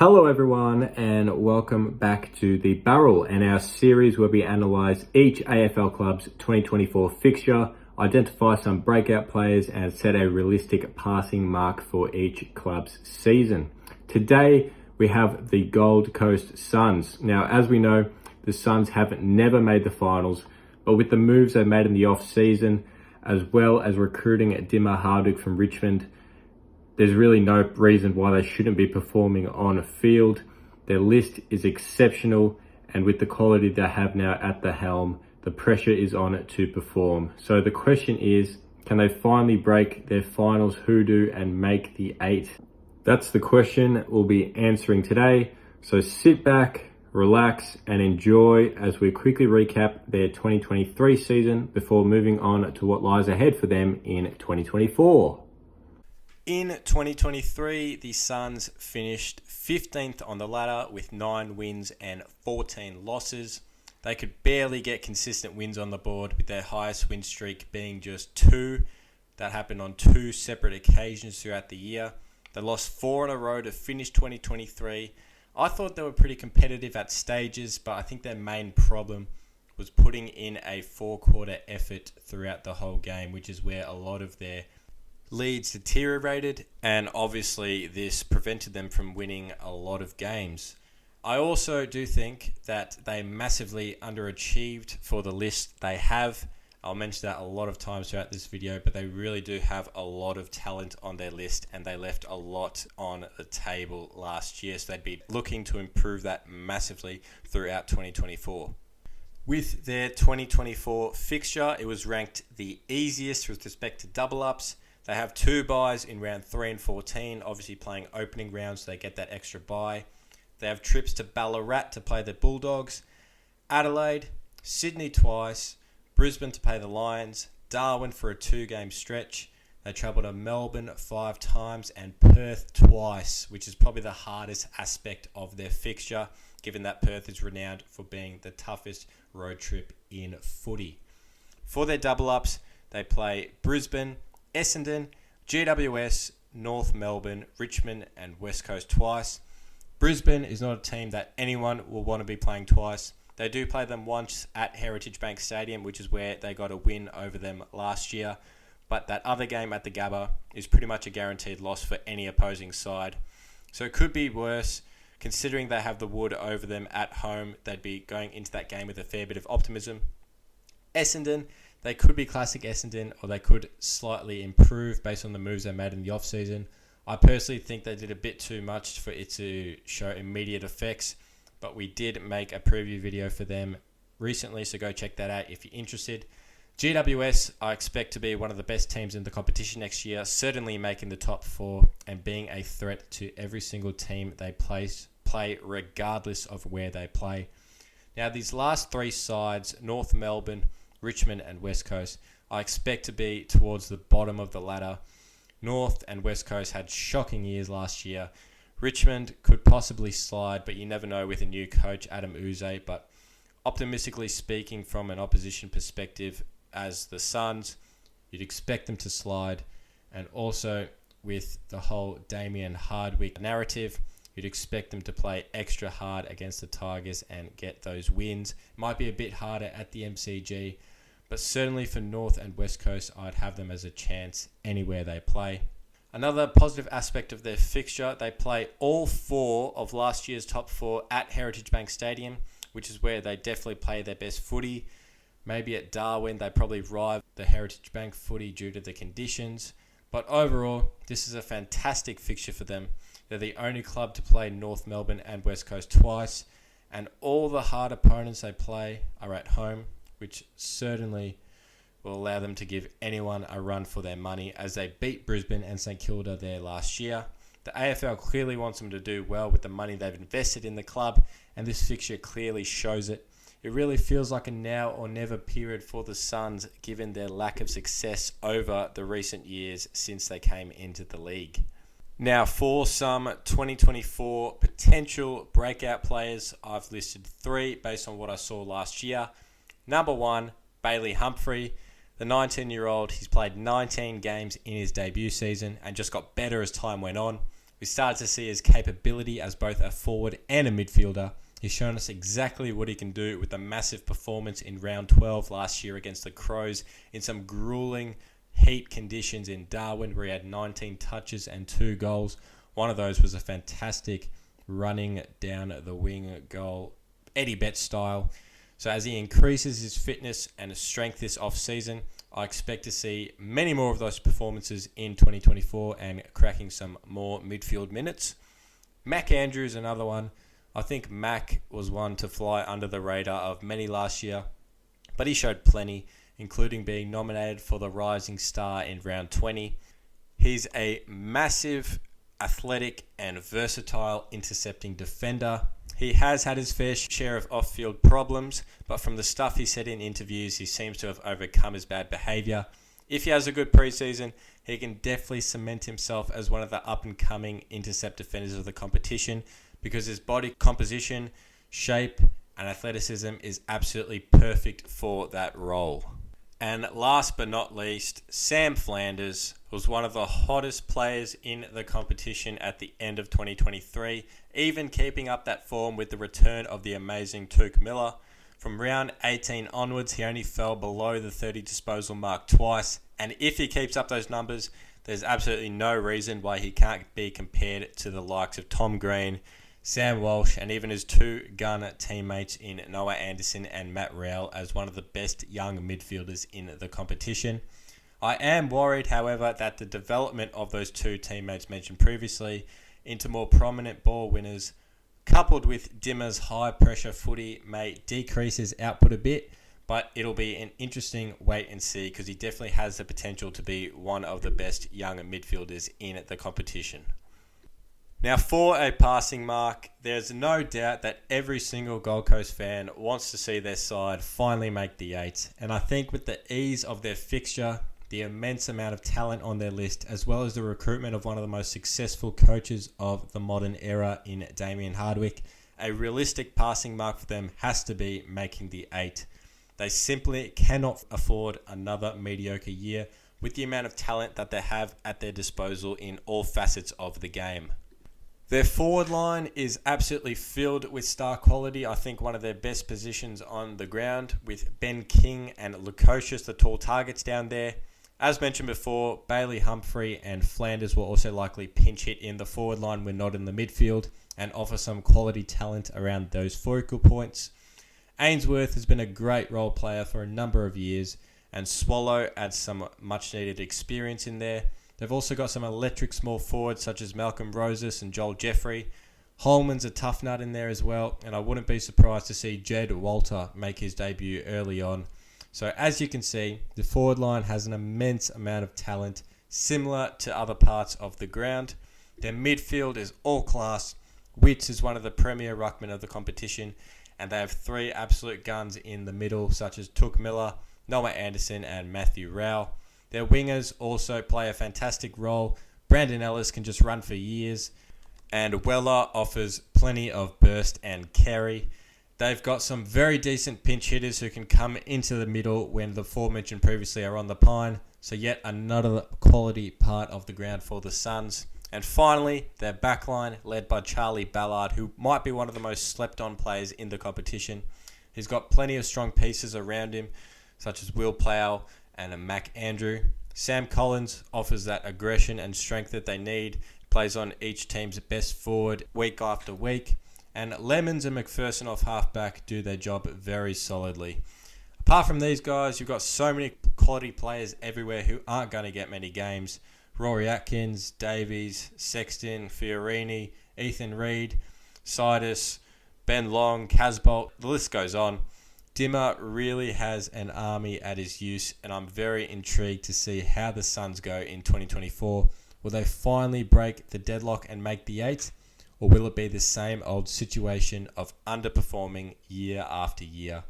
Hello everyone and welcome back to The Barrel and our series where we analyse each AFL club's 2024 fixture, identify some breakout players and set a realistic passing mark for each club's season. Today we have the Gold Coast Suns. Now as we know, the Suns have never made the finals, but with the moves they made in the off-season as well as recruiting Dimmer Hardwick from Richmond, there's really no reason why they shouldn't be performing on a field. Their list is exceptional, and with the quality they have now at the helm, the pressure is on it to perform. So the question is, can they finally break their finals hoodoo and make the 8? That's the question we'll be answering today. So sit back, relax, and enjoy as we quickly recap their 2023 season before moving on to what lies ahead for them in 2024. In 2023, the Suns finished 15th on the ladder with 9 wins and 14 losses. They could barely get consistent wins on the board, with their highest win streak being just 2. That happened on 2 separate occasions throughout the year. They lost 4 in a row to finish 2023. I thought they were pretty competitive at stages, but I think their main problem was putting in a 4-quarter effort throughout the whole game, which is where a lot of their leads deteriorated, and obviously this prevented them from winning a lot of games. I also do think that they massively underachieved for the list they have. I'll mention that a lot of times throughout this video, but they really do have a lot of talent on their list, and they left a lot on the table last year, so they'd be looking to improve that massively throughout 2024. With their 2024 fixture, it was ranked the easiest with respect to double-ups. They have 2 byes in round 3 and 14, obviously playing opening rounds, so they get that extra bye. They have trips to Ballarat to play the Bulldogs, Adelaide, Sydney twice, Brisbane to play the Lions, Darwin for a 2-game stretch. They travel to Melbourne 5 times and Perth twice, which is probably the hardest aspect of their fixture, given that Perth is renowned for being the toughest road trip in footy. For their double-ups, they play Brisbane, Essendon, GWS, North Melbourne, Richmond and West Coast twice. Brisbane is not a team that anyone will want to be playing twice. They do play them once at Heritage Bank Stadium, which is where they got a win over them last year. But that other game at the Gabba is pretty much a guaranteed loss for any opposing side. So it could be worse. Considering they have the wood over them at home, they'd be going into that game with a fair bit of optimism. Essendon, they could be classic Essendon, or they could slightly improve based on the moves they made in the off-season. I personally think they did a bit too much for it to show immediate effects, but we did make a preview video for them recently, so go check that out if you're interested. GWS, I expect to be one of the best teams in the competition next year, certainly making the top 4 and being a threat to every single team they play regardless of where they play. Now, these last 3 sides, North Melbourne, Richmond and West Coast, I expect to be towards the bottom of the ladder. North and West Coast had shocking years last year. Richmond could possibly slide, but you never know with a new coach, Adam Uze. But optimistically speaking, from an opposition perspective, as the Suns, you'd expect them to slide. And also with the whole Damien Hardwick narrative, you'd expect them to play extra hard against the Tigers and get those wins. Might be a bit harder at the MCG, but certainly for North and West Coast, I'd have them as a chance anywhere they play. Another positive aspect of their fixture, they play all 4 of last year's top 4 at Heritage Bank Stadium, which is where they definitely play their best footy. Maybe at Darwin, they probably rival the Heritage Bank footy due to the conditions. But overall, this is a fantastic fixture for them. They're the only club to play North Melbourne and West Coast twice, and all the hard opponents they play are at home, which certainly will allow them to give anyone a run for their money, as they beat Brisbane and St Kilda there last year. The AFL clearly wants them to do well with the money they've invested in the club, and this fixture clearly shows it. It really feels like a now or never period for the Suns, given their lack of success over the recent years since they came into the league. Now, for some 2024 potential breakout players, I've listed 3 based on what I saw last year. Number 1, Bailey Humphrey. The 19-year-old, he's played 19 games in his debut season and just got better as time went on. We started to see his capability as both a forward and a midfielder. He's shown us exactly what he can do with a massive performance in round 12 last year against the Crows in some grueling heat conditions in Darwin, where he had 19 touches and 2 goals. One of those was a fantastic running down the wing goal, Eddie Betts style. So as he increases his fitness and his strength this off-season, I expect to see many more of those performances in 2024 and cracking some more midfield minutes. Mac Andrews, another one. I think Mac was one to fly under the radar of many last year, but he showed plenty, including being nominated for the Rising Star in round 20. He's a massive, athletic and versatile intercepting defender. He has had his fair share of off-field problems, but from the stuff he said in interviews, he seems to have overcome his bad behaviour. If he has a good preseason, he can definitely cement himself as one of the up-and-coming intercept defenders of the competition, because his body composition, shape, and athleticism is absolutely perfect for that role. And last but not least, Sam Flanders was one of the hottest players in the competition at the end of 2023, even keeping up that form with the return of the amazing Touk Miller. From round 18 onwards, he only fell below the 30 disposal mark twice, and if he keeps up those numbers, there's absolutely no reason why he can't be compared to the likes of Tom Green, Sam Walsh, and even his 2 gun teammates in Noah Anderson and Matt Rowell as one of the best young midfielders in the competition. I am worried, however, that the development of those 2 teammates mentioned previously into more prominent ball winners, coupled with Dimmer's high-pressure footy, may decrease his output a bit, but it'll be an interesting wait and see, because he definitely has the potential to be one of the best young midfielders in the competition. Now, for a passing mark, there's no doubt that every single Gold Coast fan wants to see their side finally make the 8. And I think with the ease of their fixture, the immense amount of talent on their list, as well as the recruitment of one of the most successful coaches of the modern era in Damien Hardwick, a realistic passing mark for them has to be making the 8. They simply cannot afford another mediocre year with the amount of talent that they have at their disposal in all facets of the game. Their forward line is absolutely filled with star quality. I think one of their best positions on the ground, with Ben King and Lukosius, the tall targets down there. As mentioned before, Bailey Humphrey and Flanders will also likely pinch hit in the forward line when not in the midfield, and offer some quality talent around those focal points. Ainsworth has been a great role player for a number of years, and Swallow adds some much needed experience in there. They've also got some electric small forwards such as Malcolm Rosas and Joel Jeffrey. Holman's a tough nut in there as well, and I wouldn't be surprised to see Jed Walter make his debut early on. So as you can see, the forward line has an immense amount of talent, similar to other parts of the ground. Their midfield is all class. Witts is one of the premier ruckmen of the competition, and they have 3 absolute guns in the middle, such as Touk Miller, Noah Anderson, and Matthew Rowell. Their wingers also play a fantastic role. Brandon Ellis can just run for years, and Weller offers plenty of burst and carry. They've got some very decent pinch hitters who can come into the middle when the 4 mentioned previously are on the pine. So yet another quality part of the ground for the Suns. And finally, their backline, led by Charlie Ballard, who might be one of the most slept-on players in the competition. He's got plenty of strong pieces around him, such as Will Plough and a Mac Andrew. Sam Collins offers that aggression and strength that they need, plays on each team's best forward week after week, and Lemons and McPherson off halfback do their job very solidly. Apart from these guys, you've got so many quality players everywhere who aren't going to get many games. Rory Atkins, Davies, Sexton, Fiorini, Ethan Reid, Sidus, Ben Long, Casbolt, the list goes on. Dimmer really has an army at his use, and I'm very intrigued to see how the Suns go in 2024. Will they finally break the deadlock and make the 8? Or will it be the same old situation of underperforming year after year?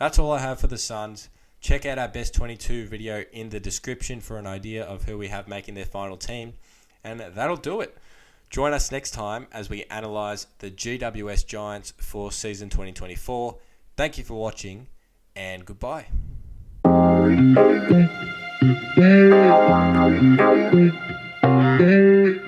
That's all I have for the Suns. Check out our best 22 video in the description for an idea of who we have making their final team. And that'll do it. Join us next time as we analyse the GWS Giants for season 2024. Thank you for watching, and goodbye. Hey.